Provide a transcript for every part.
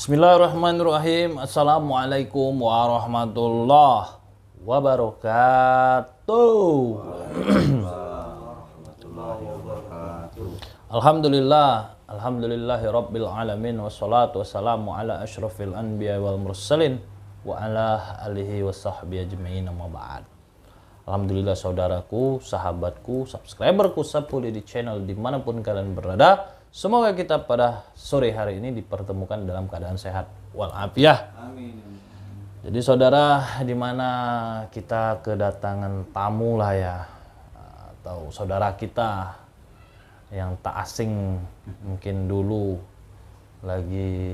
Bismillahirrahmanirrahim. Assalamualaikum warahmatullahi wabarakatuh. Alhamdulillahi rabbil alamin. Wassalatu wassalamu ala asyrafil anbiya wal mursalin wa ala alihi wa sahbihi ajma'in, amma ba'd. Alhamdulillah saudaraku, sahabatku, subscriberku Sapuli di channel dimanapun kalian berada. Semoga kita pada sore hari ini dipertemukan dalam keadaan sehat walafiat. Amin. Jadi saudara, dimana kita kedatangan tamu lah ya, atau saudara kita yang tak asing, mungkin dulu lagi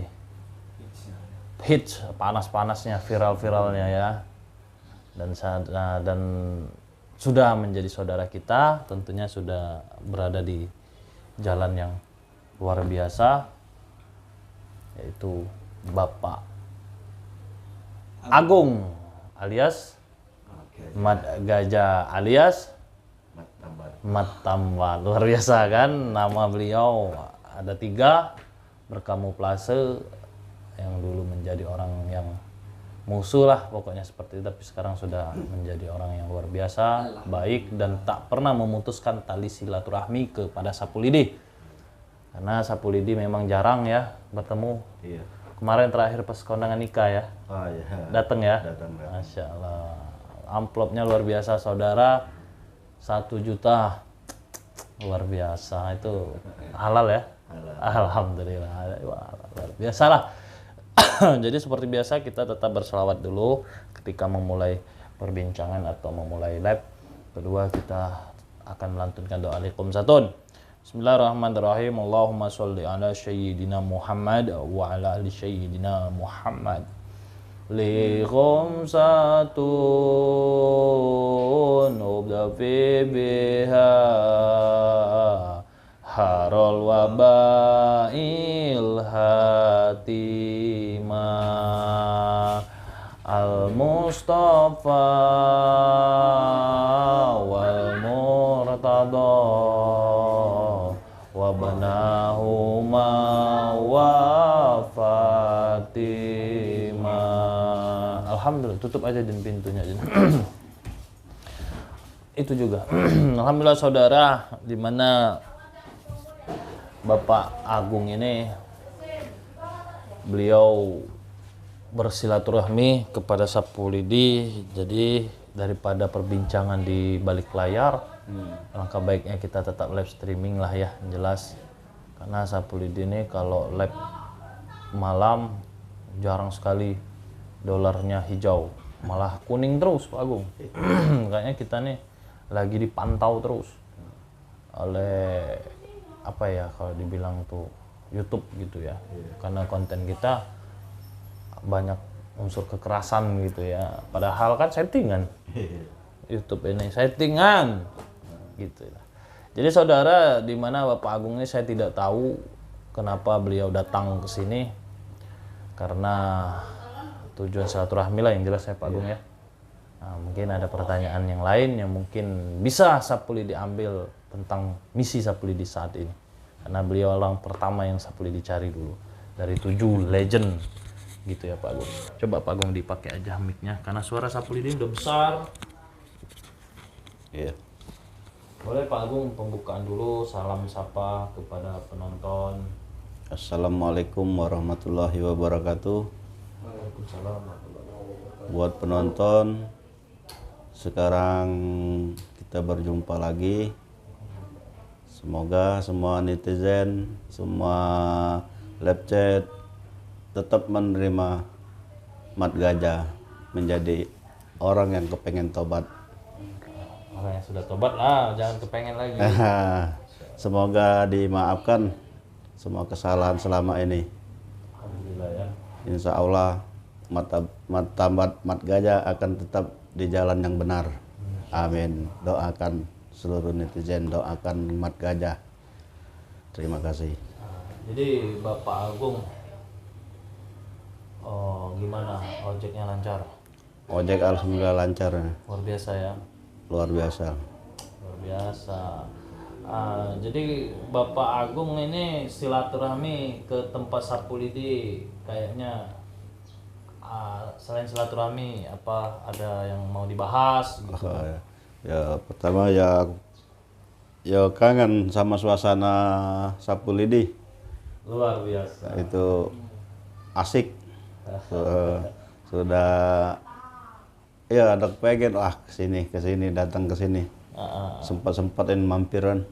hits panas-panasnya, viral-viralnya ya, dan sudah menjadi saudara kita, tentunya sudah berada di jalan yang luar biasa, yaitu Bapak Agung alias Mat Gajah alias Mat Tambat. Luar biasa kan, nama beliau ada 3, berkamuflase, yang dulu menjadi orang yang musuh lah pokoknya seperti itu, tapi sekarang sudah menjadi orang yang luar biasa, baik, dan tak pernah memutuskan tali silaturahmi kepada Sapulidi. Karena Sapulidi memang jarang ya bertemu. Iya. Kemarin terakhir pas kondangan nikah ya. Oh iya. Datang ya. Datang. Masya Allah. Amplopnya luar biasa saudara. 1 juta. Luar biasa, itu halal ya. Halal. Alhamdulillah. Luar biasa lah. Jadi seperti biasa kita tetap berselawat dulu ketika memulai perbincangan atau memulai live. Kedua kita akan melantunkan doa Waalaikumsalam. Bismillahirrahmanirrahim. Allahumma sholli ala sayyidina Muhammad wa ala ali sayyidina Muhammad. Li khamsatun ubdafi biha harol wabail hatimah al-Mustafa wal murtada wabanahuma wa Fatimah. Alhamdulillah, tutup aja din pintunya aja. Itu juga. Alhamdulillah saudara, dimana Bapak Agung ini beliau bersilaturahmi kepada Sapulidi. Jadi daripada perbincangan di balik layar, langkah baiknya kita tetap live streaming lah ya, jelas. Karena Sapulidi ini kalau live malam jarang sekali dolarnya hijau, malah kuning terus Pak Agung. Kayaknya kita nih lagi dipantau terus oleh apa ya, kalau dibilang tuh YouTube gitu ya. Karena konten kita banyak unsur kekerasan gitu ya, padahal kan settingan. YouTube ini settingan gitu ya. Jadi saudara, di mana Bapak Agung ini saya tidak tahu kenapa beliau datang ke sini, karena tujuan silaturahmi lah yang jelas ya Pak Agung ya. Nah, mungkin ada pertanyaan yang lain yang mungkin bisa Sapulidi diambil tentang misi Sapulidi saat ini, karena beliau orang pertama yang Sapulidi dicari dulu dari 7 legend gitu ya Pak Agung. Coba Pak Agung dipakai aja mic-nya karena suara Sapulidi udah besar. Iya. Boleh Pak Agung pembukaan dulu, salam sapa kepada penonton. Assalamualaikum warahmatullahi wabarakatuh. Waalaikumsalam warahmatullahi wabarakatuh. Buat penonton, sekarang kita berjumpa lagi. Semoga semua netizen, semua live chat tetap menerima Mat Gajah menjadi orang yang kepengen tobat. Orang yang sudah tobat lah, jangan kepengen lagi. Semoga dimaafkan semua kesalahan selama ini. Alhamdulillah ya. Insya Allah Mat Tambat Mat Gajah akan tetap di jalan yang benar. Amin. Doakan seluruh netizen, doakan Mat Gajah. Terima kasih. Jadi Bapak Agung, gimana ojeknya lancar? Ojek alhamdulillah lancar. Luar biasa ya. Luar biasa. Luar biasa. Jadi Bapak Agung ini silaturahmi ke tempat Sapulidi kayaknya selain silaturahmi apa ada yang mau dibahas gitu. Ya pertama ya kangen sama suasana Sapulidi. Luar biasa. Itu asik. Sudah ya ada pengen kesini datang ke sini. Sempat-sempatin mampiran.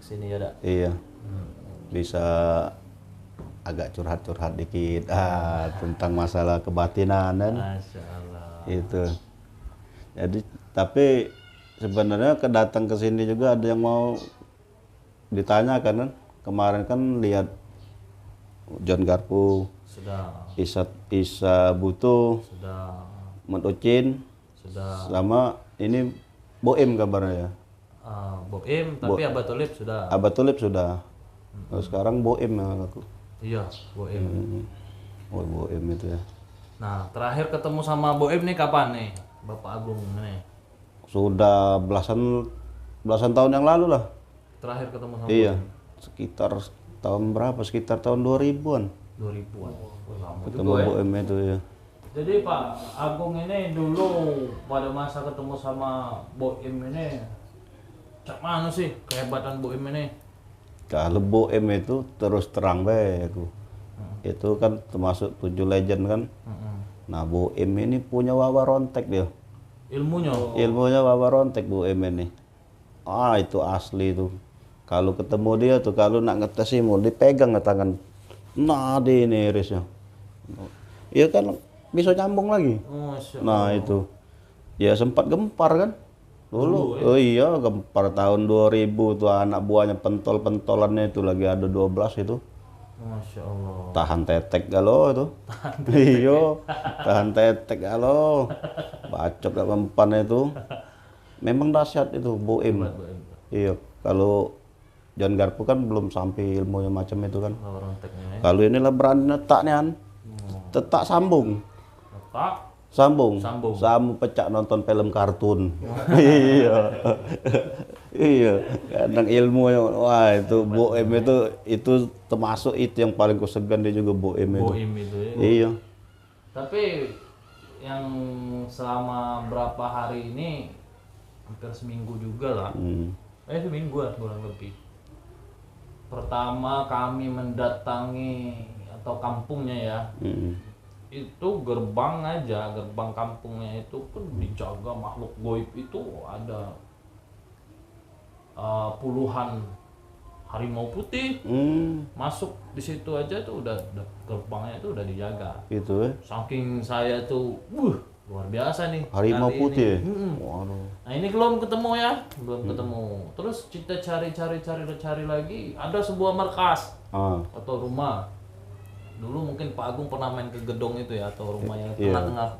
Sini ya, Dak. Iya. Bisa agak curhat-curhat dikit tentang masalah kebatinan kan. Masya Allah. Itu. Jadi tapi sebenarnya kedatang ke sini juga ada yang mau ditanyakan kan. Kemarin kan lihat John Garpu, Sudah. Isa Butuh, Sudah. Menucin, Sudah. sama ini Boim kabarnya ya. Bob Im, tapi Abah Tulip sudah. Abah Tulip sudah. Terus sekarang Boim aku. Iya, Bob Im. Oh, Boim itu ya. Nah, terakhir ketemu sama Bob Im nih kapan nih, Bapak Agung nih? Sudah belasan tahun yang lalu lah. Terakhir ketemu sama Iya. Bob Im? Sekitar tahun berapa? Sekitar tahun 2000-an. 2000-an. Lama Ketemu juga ya. Boim itu ya. Jadi Pak Agung ini dulu pada masa ketemu sama Bob Im ini, cak mana sih kehebatan Bob Im ini? Kalau Boim itu terus terang bae aku. Itu kan termasuk 7 legend kan. Nah, Boim ini punya wawa rontek dia. Ilmunya. Ilmunya wawa rontek Boim ini. Itu asli tuh. Kalau ketemu dia tuh, kalau nak ngetes ilmu dipegang ke tangan. Nah, di ini irisnya. Iya kan bisa nyambung lagi. Masya Allah. Nah, itu. Ya sempat gempar kan. Dulu, oh iya gempar tahun 2000 tuh anak buahnya pentol-pentolannya itu lagi ada 12 itu. Masya Allah. Tahan tetek galo itu. Iya, tahan tetek galo. Bacot gak mempan itu. Memang dahsyat itu Boim. Buat Bob Im. Iya, kalau John Garpu kan belum sampai ilmunya macam itu kan. Wawa ronteknya ya. Kalau inilah berani netaknya kan. Tetak sambung. Pak. Sambung. Sambung. Pecah nonton film kartun. Iya. Iya. Kadang ilmu yang wah itu Boim itu termasuk itu yang paling kusegan dia juga Boim itu. Bob Im itu ya. Iya. Tapi yang selama berapa hari ini hampir seminggu juga lah. Seminggu lah kurang lebih. Pertama kami mendatangi atau kampungnya ya. Itu gerbang kampungnya itu pun dijaga makhluk goib itu ada puluhan harimau putih masuk di situ aja tuh udah gerbangnya itu udah dijaga. Gitu ya. Saking saya tuh, luar biasa nih. Harimau kali putih. ini. Waduh. Nah ini belum ketemu ya, belum ketemu. Terus kita cari lagi, ada sebuah markas atau rumah. Dulu mungkin Pak Agung pernah main ke gedung itu ya, atau rumah yang tengah-tengah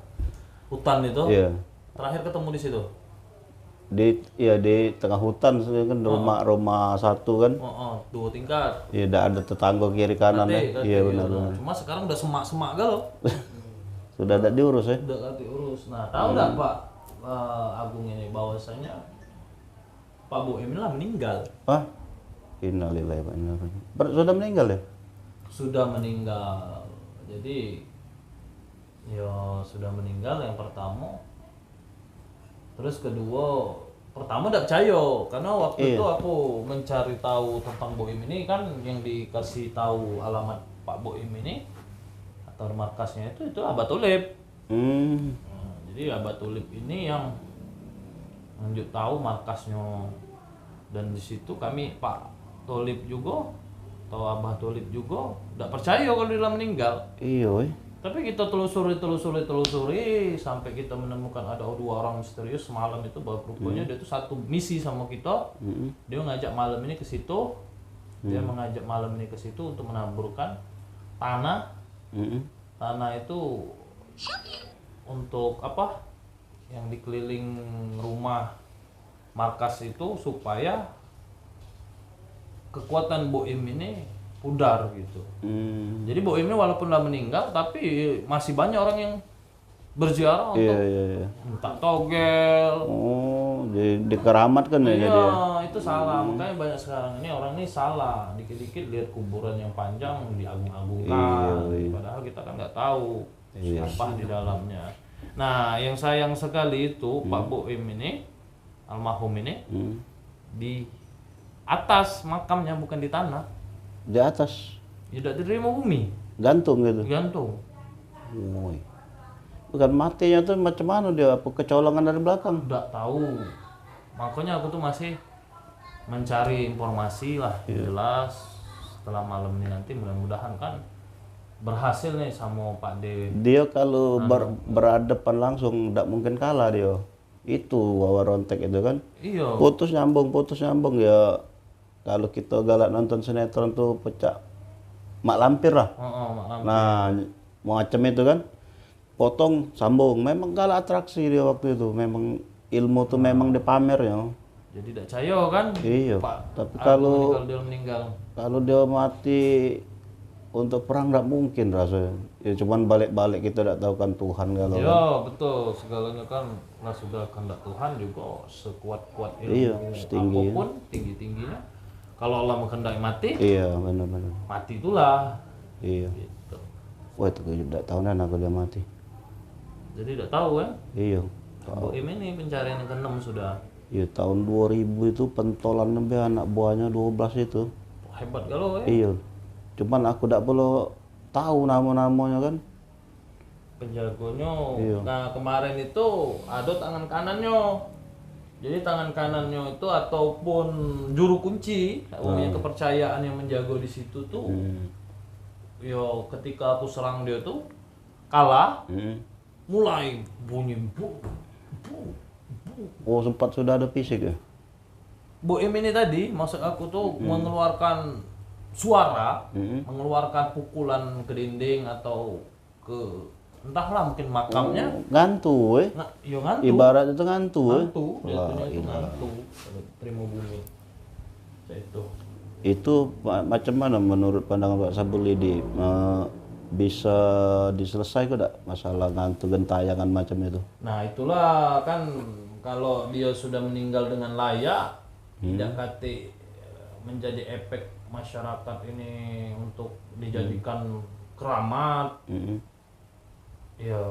hutan itu. Iya. Terakhir ketemu di situ. Di tengah hutan kan rumah satu kan. 2 tingkat. Iya, ada tetangga kiri kanan ya. Kati, Iya benar. Cuma sekarang udah semak-semak galau. Sudah ada diurus ya. Udah diurus. Nah, tahu nggak Pak Agung ini bahwasanya Pak Boim ini lah meninggal. Innalillahi wa inna ilaihi raji'un. Sudah meninggal ya? Sudah meninggal. Jadi ya sudah meninggal yang pertama. Terus kedua, pertama tidak percaya karena waktu itu aku mencari tahu tentang Boim ini kan yang dikasih tahu alamat Pak Boim ini atau markasnya itu Abah Tulip. Jadi Abah Tulip ini yang menunjuk tahu markasnya, dan di situ kami Pak Tulip juga atau Abah Tulip juga tidak percaya kalau dia meninggal. Iya. Tapi kita telusuri sampai kita menemukan ada 2 orang misterius semalam itu bahwa rupanya dia itu satu misi sama kita. Dia ngajak malam ini ke situ. Dia mengajak malam ini ke situ untuk menaburkan tanah. Tanah itu untuk apa? Yang dikeliling rumah markas itu supaya kekuatan Boim ini pudar gitu. Jadi Boim ini walaupun udah meninggal tapi masih banyak orang yang berziarah Iya, untuk iya, iya. minta togel. Oh, dikeramatkan ya Iya, dia. itu salah. Makanya banyak sekarang ini orang ini salah. Dikit-dikit lihat kuburan yang panjang diagung-agungkan. Iya. Padahal kita kan nggak tahu Iya. apa di dalamnya. Nah, yang sayang sekali itu Pak Boim ini, almarhum ini, Hmm. di atas makamnya bukan di tanah. Di atas Tidak diterima bumi, gantung gitu. gantung. Woi. Bukan matinya tuh macam mana dia? Apa kecolongan dari belakang? Nggak tahu. Makanya aku tuh masih mencari informasi lah. Jelas setelah malam ini nanti mudah-mudahan kan berhasil nih sama Pak D. Dia kalau berhadapan langsung tidak mungkin kalah dia. Itu Wawa Rontek itu kan. Iya. Putus nyambung ya. Kalau kita galak nonton sinetron tuh pecah mak lampir lah. Malam. Nah, macam itu kan. Potong sambung. Memang galak atraksi dia waktu itu. Memang ilmu tuh memang dipamer ya. Jadi tidak cayo kan? Iya. Pak. Tapi Kalau dia meninggal. kalau dia mati untuk perang nggak mungkin rasanya. Ya cuman balik-balik kita tidak tahu kan Tuhan kalau. Iya betul, segalanya kan lah sudah kehendak Tuhan juga sekuat-kuat ilmu Iya, setinggi. apapun tinggi-tingginya. Kalau Allah menghendaki mati, Iya, benar-benar. mati itulah. Iya. Gitu. Wah, itu tidak tahunan aku dia mati. Jadi tidak tahu kan? Iya. Bu Im ini pencarian yang ke-6 sudah. Iya, tahun 2000 itu pentolan lebih anak buahnya 12 itu. Hebat kalau ya. Iya. Cuman aku tidak perlu tahu nama-namanya kan. Penjagonya. Iya. Nah kemarin itu ada tangan kanannya. Jadi tangan kanannya itu ataupun juru kunci, punya kepercayaan yang menjago di situ tuh. Yo ketika aku serang dia tuh kalah, mulai bunyi bu. Oh, sempat sudah ada fisik ya? Bu Im ini tadi, maksud aku tuh mengeluarkan suara, mengeluarkan pukulan ke dinding atau ke entahlah mungkin makamnya. Ngantu, Yo ngantuk. Ibarat itu ngantu, Ngantuk, jatuhnya itu ngantuk. Terima bumi. Itu. Itu macam mana menurut pandangan Pak Sabulidi? Bisa diselesaikan tidak masalah ngantuk gentayangan macam itu? Nah itulah kan kalau dia sudah meninggal dengan layak, tidak kate menjadi efek masyarakat ini untuk dijadikan keramat, ya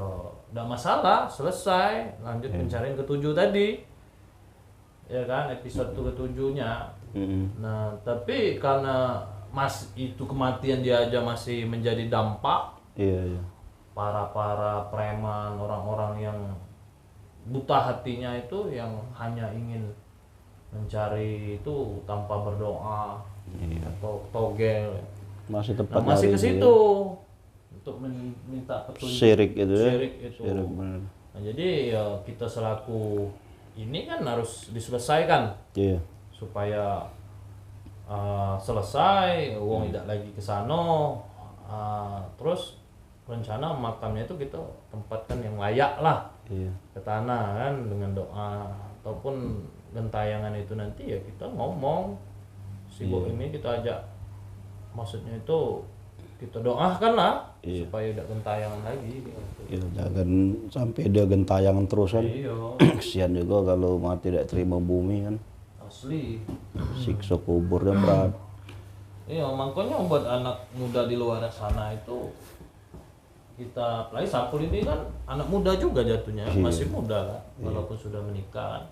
tidak masalah, selesai, lanjut pencarian ketujuh tadi, ya kan episode ketujuhnya. Nah tapi karena itu kematian dia aja masih menjadi dampak. Iya. Para preman, orang-orang yang buta hatinya itu yang hanya ingin mencari itu tanpa berdoa atau togel. Masih tepat. Nah, masih ke situ untuk minta petunjuk. Syirik itu ya. Syirik itu. Syirik, benar. Nah, jadi ya kita selaku ini kan harus diselesaikan. Iya. Supaya selesai, uang tidak lagi ke sana, terus rencana makamnya itu kita tempatkan yang layak lah ke tanah kan dengan doa ataupun gentayangan itu nanti ya kita ngomong si Bu ini kita ajak, maksudnya itu kita doakan lah supaya tidak gentayangan lagi gitu. Ya, jangan sampai dia gentayangan terus kan. Iya. Kesian juga kalau mati tidak terima bumi kan. Asli. Siksa kuburnya berat. Iya, makanya buat anak muda di luar sana itu kita apalagi Sapul ini kan anak muda juga jatuhnya, masih muda kan, walaupun sudah menikah.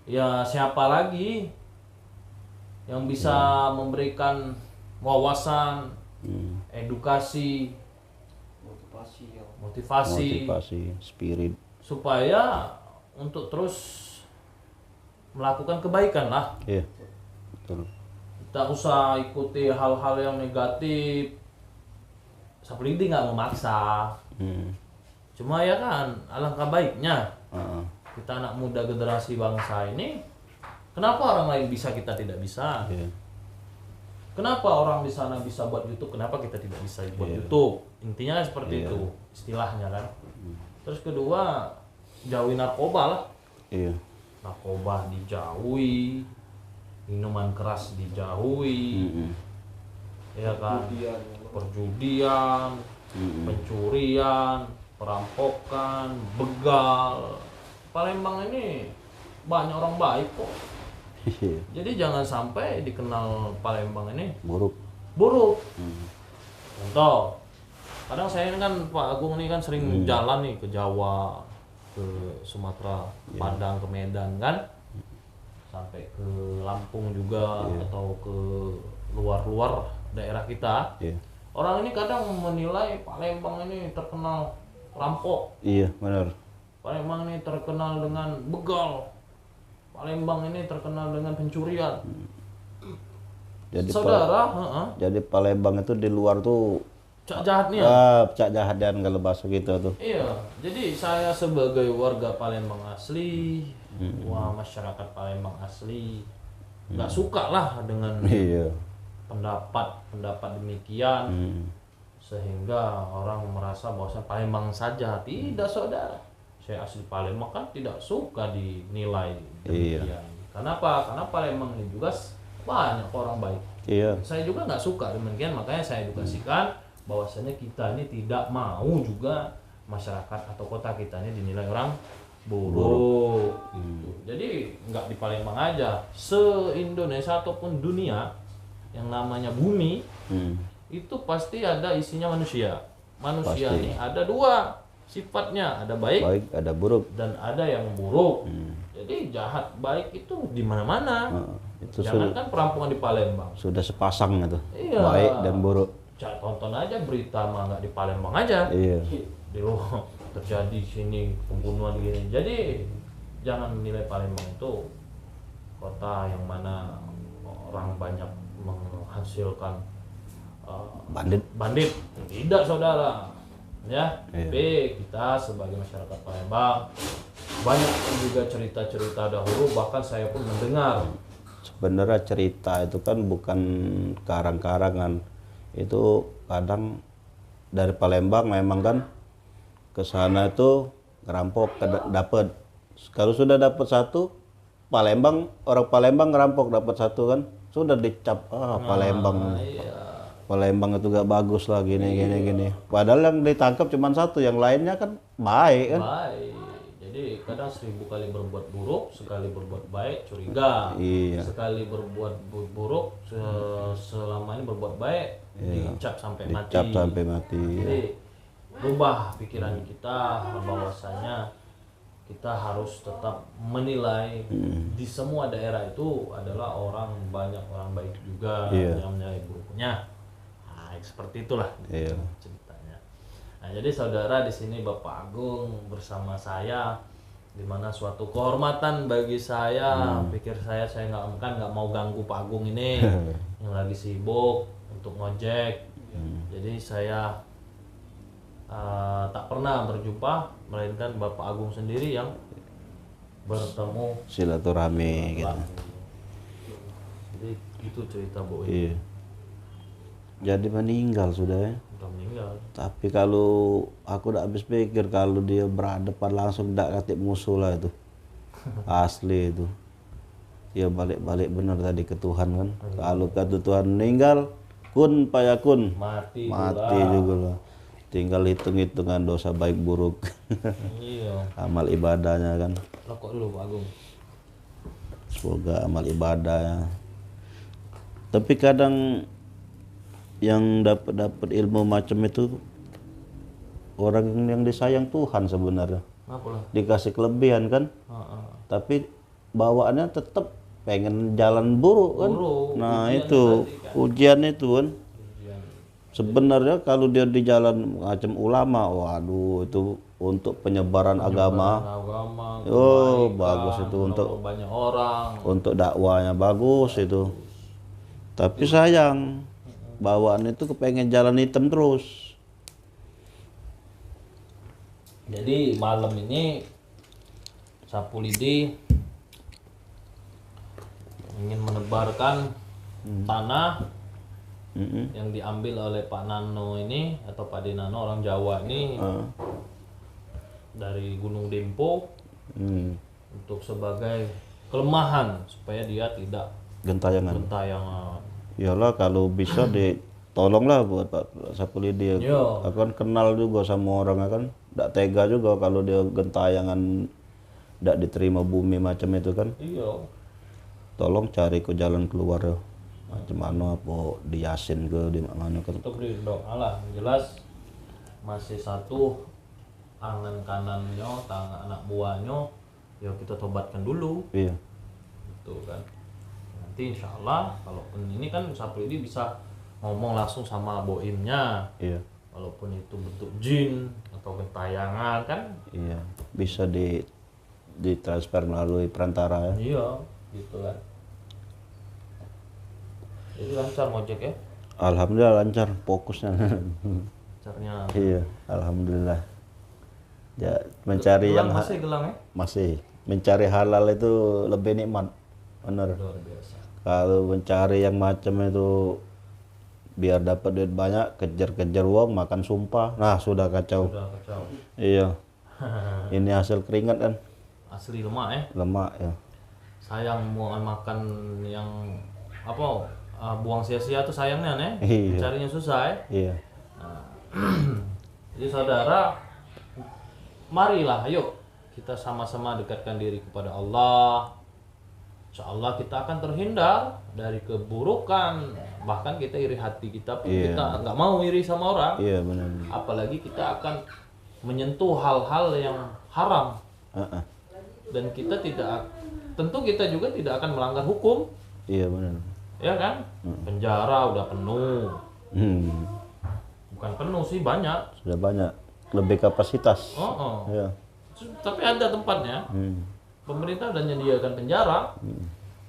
Ya siapa lagi yang bisa memberikan wawasan, edukasi, motivasi, spirit supaya untuk terus melakukan kebaikan lah. Iya, betul. Tak usah ikuti hal-hal yang negatif. Sapulidi nggak memaksa. Cuma ya kan, alangkah baiknya kita anak muda generasi bangsa ini, kenapa orang lain bisa kita tidak bisa? Kenapa orang di sana bisa buat YouTube, kenapa kita tidak bisa buat YouTube? Intinya seperti itu istilahnya kan. Terus kedua, jauhi narkoba lah. Narkoba dijauhi, minuman keras dijauhi, ya kan, perjudian, pencurian, perampokan, begal. Palembang ini banyak orang baik kok. Jadi jangan sampai dikenal Palembang ini Buruk. buruk. Contoh, kadang saya ini kan Pak Agung ini kan sering jalan nih ke Jawa, ke Sumatera, Padang, ke Medan kan, sampai ke Lampung juga atau ke luar-luar daerah kita. Iya. Orang ini kadang menilai Palembang ini terkenal rampok, Iya, benar. Palembang ini terkenal dengan begal, Palembang ini terkenal dengan pencurian. Jadi Saudara, jadi Palembang itu di luar tuh cak jahatnya. cak jahadan kalau bahasa kita tuh. Iya, jadi saya sebagai warga Palembang asli, wah masyarakat Palembang asli, nggak suka lah dengan Iya. pendapat demikian, sehingga orang merasa bahwa Palembang saja. Tidak, saudara. Saya asli Palembang kan tidak suka dinilai demikian. Kenapa? Karena Palembang ini juga banyak orang baik. Iya. Saya juga nggak suka demikian, makanya saya edukasikan bahwasanya kita ini tidak mau juga masyarakat atau kota kita ini dinilai orang buruk gitu. Jadi nggak di Palembang aja, se-Indonesia ataupun dunia yang namanya bumi itu pasti ada isinya manusia. Manusia Pasti. ini ada dua sifatnya, ada baik Baik, ada buruk. dan ada yang buruk. Jadi jahat baik itu di mana-mana. Itu Jangankan perampokan di Palembang. sudah sepasang itu. Iya. Baik dan buruk. Tonton aja berita mah nggak di Palembang aja. Iya. Di luar terjadi sini pembunuhan gini. Jadi jangan menilai Palembang itu kota yang mana orang banyak menghasilkan bandit. Tidak, saudara. Ya, Iya. tapi kita sebagai masyarakat Palembang banyak juga cerita-cerita dahulu, bahkan saya pun mendengar. Sebenarnya cerita itu kan bukan karang-karangan. Itu kadang dari Palembang memang kan ke sana itu ngerampok dapat. Kalau sudah dapat satu, orang Palembang ngerampok dapat satu kan, sudah dicap Palembang. Iya. Palembang itu gak bagus lah gini. Padahal yang ditangkap cuma satu, yang lainnya kan baik kan. Baik. Jadi kadang 1000 kali berbuat buruk, sekali berbuat baik curiga. Iya. Sekali berbuat buruk, selama ini berbuat baik, dicap sampai mati. Dicap sampai mati. Jadi rubah pikiran kita bahwasanya kita harus tetap menilai di semua daerah itu adalah banyak orang baik juga yang menilai buruknya. Nah, seperti itulah ceritanya. Nah, jadi saudara, di sini Bapak Agung bersama saya, di mana suatu kehormatan bagi saya. Pikir saya nggak mau ganggu Pak Agung ini yang lagi sibuk untuk ngojek. Jadi saya tak pernah berjumpa, melainkan Bapak Agung sendiri yang bertemu Silaturahmi gitu. Jadi itu cerita Bu. Iya. Jadi meninggal sudah ya. Udah meninggal. Tapi kalau aku udah habis pikir kalau dia berhadapan langsung tidak katip musuh lah itu. Asli itu. Ya balik-balik benar tadi ke Tuhan kan. Kalau kata Tuhan meninggal, kun payakun. Mati juga lah. Tinggal hitung-hitungan dosa baik buruk. Iya. Amal ibadahnya kan. Rokok dulu Pak Agung. Semoga amal ibadahnya. Tapi kadang yang dapat ilmu macam itu orang yang disayang Tuhan sebenarnya. Apalah? Dikasih kelebihan kan, tapi bawaannya tetap pengen jalan buruk kan. Nah ujian itu tadi kan. ujian itu kan. Ujian. Sebenarnya kalau dia di jalan macam ulama, waduh itu untuk penyebaran agama. Oh bagus itu untuk banyak orang. untuk dakwanya bagus itu. Tapi sayang bawaan itu kepengen jalan hitam terus. Jadi malam ini Sapu Lidi ingin menebarkan tanah yang diambil oleh Pak Nano ini atau Pak Dinano, orang Jawa ini, dari Gunung Dempo untuk sebagai kelemahan supaya dia tidak Gentayangan. gentayangan. Iyalah kalau bisa tolonglah buat Pak Sapulidi. Yo. Aku kan kenal juga sama orangnya kan, tidak tega juga kalau dia gentayangan tidak diterima bumi macam itu kan. Iya. Tolong cari ke jalan keluar ya. Macam mana apa di Yasin ke di mana kan. Untuk berdoa lah, jelas masih satu tangan kanannya, tangan anak buahnya, ya kita tobatkan dulu, Iya. gitu kan. Nanti insya Allah, kalaupun ini kan Sapulidi bisa ngomong langsung sama boimnya, Iya. walaupun itu bentuk jin atau gentayangan kan. Iya. Bisa ditransfer melalui perantara ya. Iya, gitu kan. Jadi lancar ngojek ya, Alhamdulillah lancar fokusnya. lancarnya. Iya, alhamdulillah. Ya, mencari Gelang yang masih gelang ya? masih mencari halal itu lebih nikmat. Bener. Luar biasa. Kalau mencari yang macam itu biar dapat duit banyak, kejar-kejar uang, makan sumpah. Nah, sudah kacau. Udah kacau. Iya. Ini hasil keringat kan, Asli lemak ya. lemak ya. Sayang mau makan yang apa buang sia-sia tuh sayangnya nih. Iya. Carinya susah ya. Iya. Jadi saudara, marilah ayo kita sama-sama dekatkan diri kepada Allah. Insya Allah kita akan terhindar dari keburukan. Bahkan kita iri hati kita pun Iya. kita nggak mau iri sama orang. Iya benar. Apalagi kita akan menyentuh hal-hal yang haram. Heeh. Dan kita tentu kita juga tidak akan melanggar hukum. Iya benar. Ya kan? Penjara udah penuh. Bukan penuh sih, banyak. Sudah banyak, lebih kapasitas. Oh. Iya. Tapi ada tempatnya. Pemerintah sudah menyediakan penjara.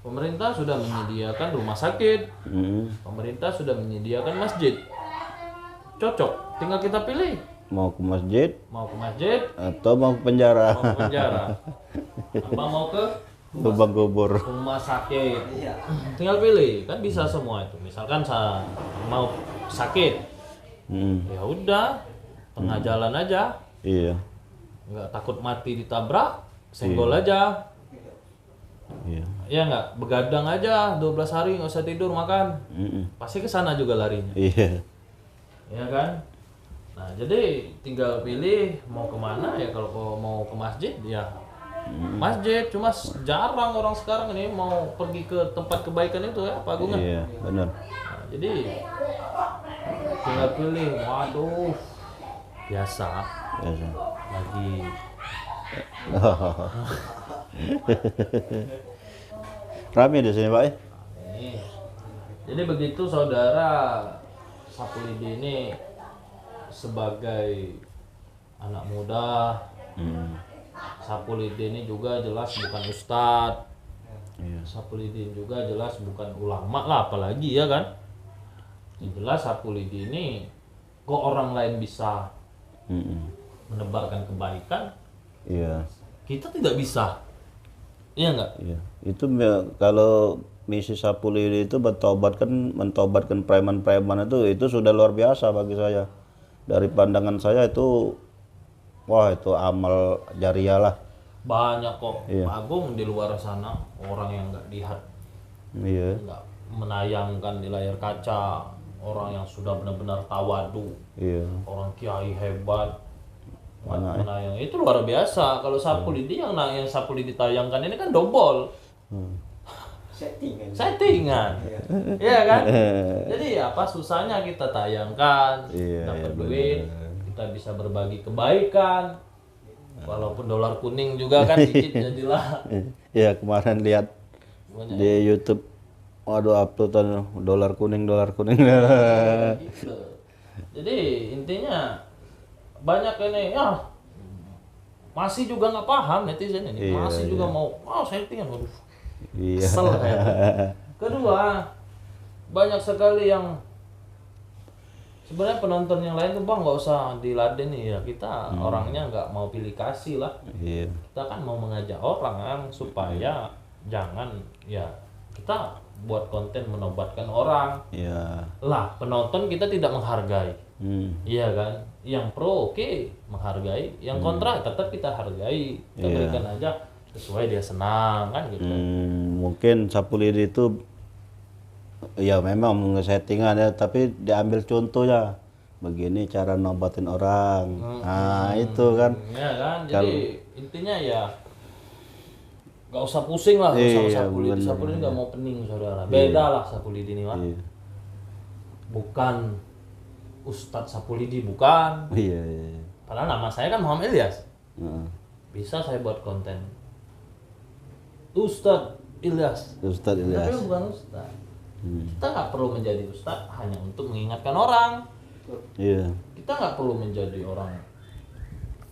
Pemerintah sudah menyediakan rumah sakit. Pemerintah sudah menyediakan masjid. Cocok, tinggal kita pilih. Mau ke masjid Mau ke masjid, atau mau ke penjara? mau ke penjara, apa mau ke Lubang kubur. rumah sakit. Tinggal pilih, kan bisa semua itu. Misalkan mau sakit, ya udah tengah jalan aja, Iya. nggak takut mati ditabrak, senggol aja. Iya. Ya nggak, begadang aja 12 hari nggak usah tidur makan, pasti ke sana juga larinya, Iya. ya kan? Nah jadi tinggal pilih mau kemana ya. Kalau mau ke masjid ya masjid, cuma jarang orang sekarang ini mau pergi ke tempat kebaikan itu ya Pak Agung. Iya, benar. Nah, jadi tinggal pilih. Waduh, biasa Biasa. lagi. Rame di sini, Pak ya? Nih. Jadi begitu saudara, Sapulidi ini sebagai anak muda, Sapulidi ini juga jelas bukan ustadz. Iya. Sapulidi juga jelas bukan ulama lah, apalagi ya kan. Yang jelas Sapulidi ini kok orang lain bisa menebarkan kebaikan, Iya. kita tidak bisa. Iya enggak? Iya. Itu kalau misi Sapulidi itu mentobatkan preman-preman itu sudah luar biasa bagi saya. Dari pandangan saya itu, wah itu amal jariah lah. Banyak kok Iya. Pak Agung di luar sana orang yang nggak lihat, Iya. nggak menayangkan di layar kaca, orang yang sudah benar-benar tawadu, Iya. orang kiai hebat, Mana, menayang itu luar biasa. Kalau Sapulidi yang Sapulidi tayangkan ini kan dobol, settingan, iya kan? Jadi apa susahnya kita tayangkan, Iya, dapat iya, duit, kita bisa berbagi kebaikan, walaupun dolar kuning juga kan dikit jadilah. Iya, kemarin lihat Banyak. di YouTube, waduh uploadan dolar kuning. Gitu. Jadi intinya banyak ini ya masih juga nggak paham netizen ini, Iya, masih juga mau settingan, waduh Iya. kesel kayak. Kedua, banyak sekali yang sebenarnya penonton yang lain tuh bang nggak usah diladen ya, kita orangnya nggak mau pilih kasih lah, Iya. kita kan mau mengajak orang kan supaya jangan ya kita buat konten menobatkan orang Iya. lah, penonton kita tidak menghargai. Iya kan, yang pro oke, menghargai, yang kontra tetap kita hargai, kita Iya. berikan aja sesuai dia senang kan gitu. Mungkin Sapulidi itu Ya memang settingan ya, tapi diambil contohnya. Begini cara nobatin orang. Nah, itu kan. Ya kan, jadi intinya ya nggak usah pusing lah sama Iya, sapu lidi. bener, Sapu lidi nggak mau pening saudara. Beda lah sapu lidi ini mah. Iya. Bukan Ustadz sapu lidi, bukan. Iya, iya. Padahal nama saya kan Muhammad Ilyas. Heeh. Bisa saya buat konten Ustadz Ilyas. Ustadz Tapi Ilyas. bukan Ustadz. Kita nggak perlu menjadi Ustadz hanya untuk mengingatkan orang. Iya. Kita nggak perlu menjadi orang,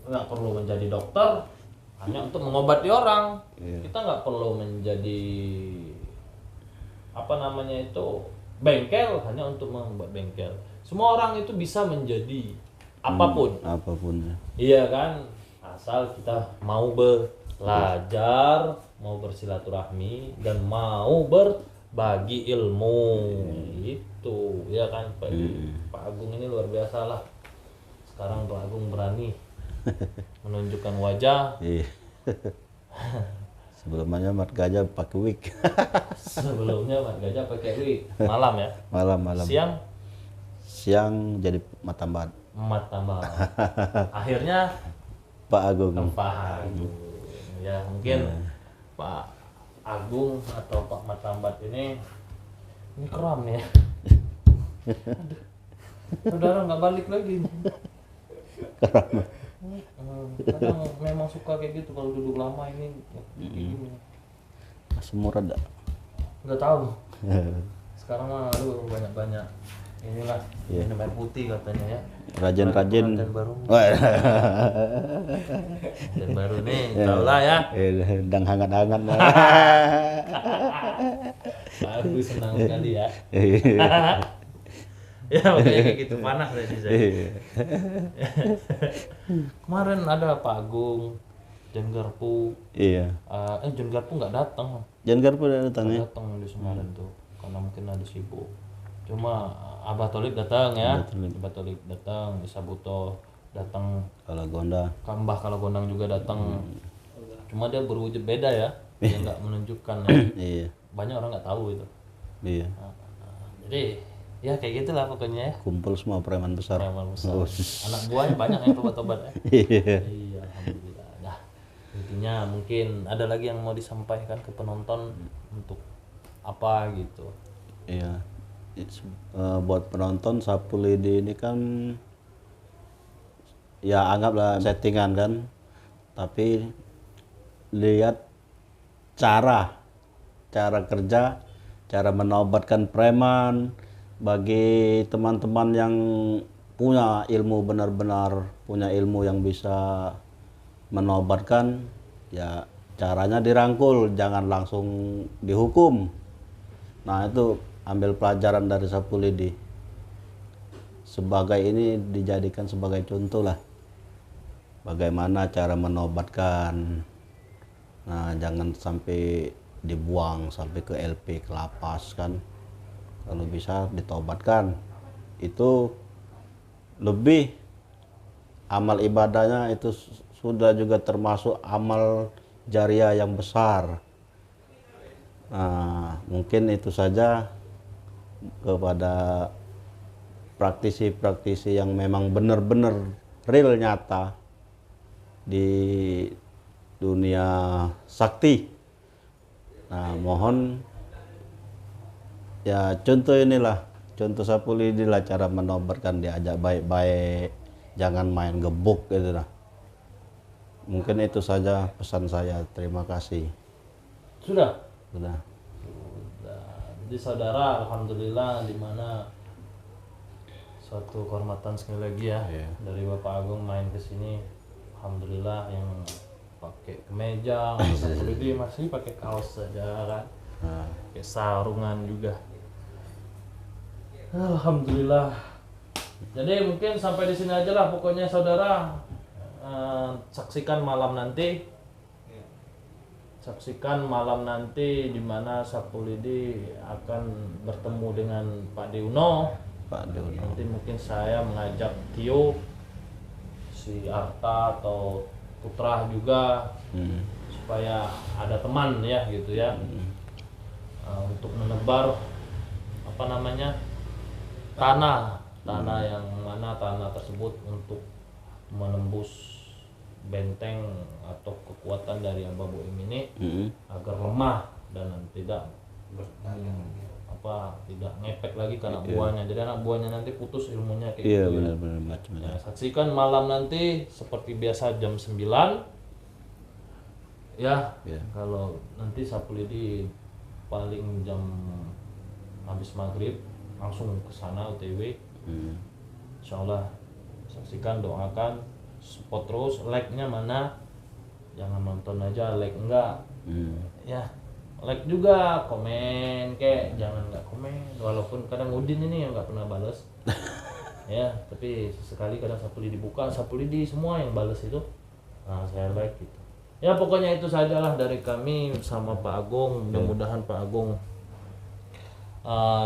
nggak perlu menjadi dokter hanya untuk mengobati orang. Kita nggak perlu menjadi apa namanya itu bengkel hanya untuk membuat bengkel. Semua orang itu bisa menjadi apapun. Apapun ya. Iya kan, asal kita mau belajar, mau bersilaturahmi dan mau berbagi ilmu. Itu ya kan Pak Agung ini luar biasa lah. Sekarang Pak Agung berani menunjukkan wajah. Iya. Sebelumnya Mat Gajah pakai wig. Sebelumnya Mat Gajah pakai wig. Malam ya. Malam-malam. Siang jadi matambat. emat tambah. Akhirnya Pak Agung. Pak Agung. Ya mungkin Pak Agung atau Pak Matambat ini kram ya. Aduh. Saudara nggak balik lagi. Kadang memang suka kayak gitu kalau duduk lama ini. Asam urat dah. Nggak tahu. Sekarang mah aduh banyak-banyak inilah minum air putih katanya ya. Rajin-rajin. Konten baru. Konten baru nih, tahu lah ya. Dang hangat-hangat. Aku senang sekali ya. Ya makanya kayak gitu panas tadi saya. Kemarin ada Pak Agung, Jan Garpu. Iya. Jan Garpu nggak datang. Jan Garpu udah datang ya. Datang di Semarang tuh, karena mungkin ada sibuk. Cuma Abah Tolik datang ya. Abah Tolik datang, Isabuto datang. Kalagonda. Mbah Kalagondang juga datang. Cuma dia berwujud beda ya. Dia nggak menunjukkan ya. Iya. Banyak orang nggak tahu itu. Iya. Jadi ya kayak gitulah pokoknya ya. Kumpul semua preman besar. Preman besar. Anak buahnya banyak yang tobat-tobat ya. Iya. Iya, alhamdulillah. Nah, intinya mungkin ada lagi yang mau disampaikan ke penonton untuk apa gitu. Iya. Buat penonton sapu lidi ini kan ya anggaplah settingan kan, tapi lihat cara kerja, cara menobatkan preman. Bagi teman-teman yang punya ilmu, benar-benar punya ilmu yang bisa menobatkan, ya caranya dirangkul, jangan langsung dihukum. Nah itu ambil pelajaran dari sapu lidi. Sebagai ini dijadikan sebagai contoh lah. Bagaimana cara menobatkan. Nah jangan sampai dibuang sampai ke LP, ke lapas kan. Kalau bisa ditobatkan. Itu lebih amal ibadahnya itu sudah juga termasuk amal jariah yang besar. Nah, mungkin itu saja kepada praktisi-praktisi yang memang benar-benar real nyata di dunia sakti. Nah, mohon ya contoh inilah, contoh sapu lidi lah cara menobatkan, diajak baik-baik, jangan main gebuk gitu lah. Mungkin itu saja pesan saya. Terima kasih. Sudah. Sudah. Jadi saudara, alhamdulillah di mana suatu kehormatan sekali lagi ya dari Bapak Agung main ke sini. Alhamdulillah yang pakai kemeja, sapu lidi masih pakai kaos saja kan. Pakai sarungan juga. Alhamdulillah. Jadi mungkin sampai di sini aja lah pokoknya saudara. Saksikan malam nanti. Saksikan malam nanti di mana sapu lidi akan bertemu dengan Pak Deuno. Nanti mungkin saya mengajak Tio, si Arta atau Putra juga supaya ada teman ya gitu ya. Untuk menebar apa namanya, tanah yang mana tanah tersebut untuk menembus benteng atau kekuatan dari Aba Boim ini agar lemah dan tidak tidak ngepek lagi ke anak buahnya. Jadi anak buahnya nanti putus ilmunya kayak Iya, gitu. benar-benar Ya, saksikan malam nanti seperti biasa jam 9. Ya, kalau nanti Sapulidi paling jam habis maghrib langsung ke sana OTW. Insyaallah saksikan, doakan, support terus. Like-nya mana? Jangan nonton aja, like enggak. Ya, like juga, komen kek, jangan nggak komen. Walaupun kadang Udin ini yang nggak pernah balas. Ya, tapi sekali kadang Sapulidi dibuka, Sapulidi semua yang balas itu. Nah, saya like gitu. Ya, pokoknya itu sajalah dari kami sama Pak Agung. Mudah-mudahan Pak Agung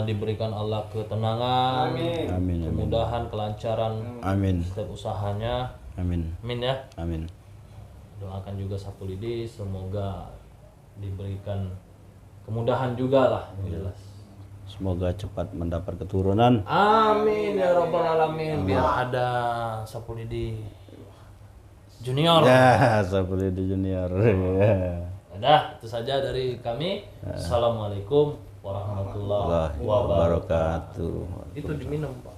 diberikan Allah ketenangan, Amin. kemudahan, kelancaran Amin. setiap usahanya. Amin. Amin ya. Amin. Doakan juga Sapulidi semoga diberikan kemudahan juga lah yang jelas. Semoga cepat mendapat keturunan. Amin ya rabbal alamin. Biar ada Sapulidi Junior. Ya, Sapulidi Junior. Ya. Udah, itu saja dari kami. Assalamualaikum warahmatullahi wabarakatuh. Wabarakatuh. Itu diminum, Pak.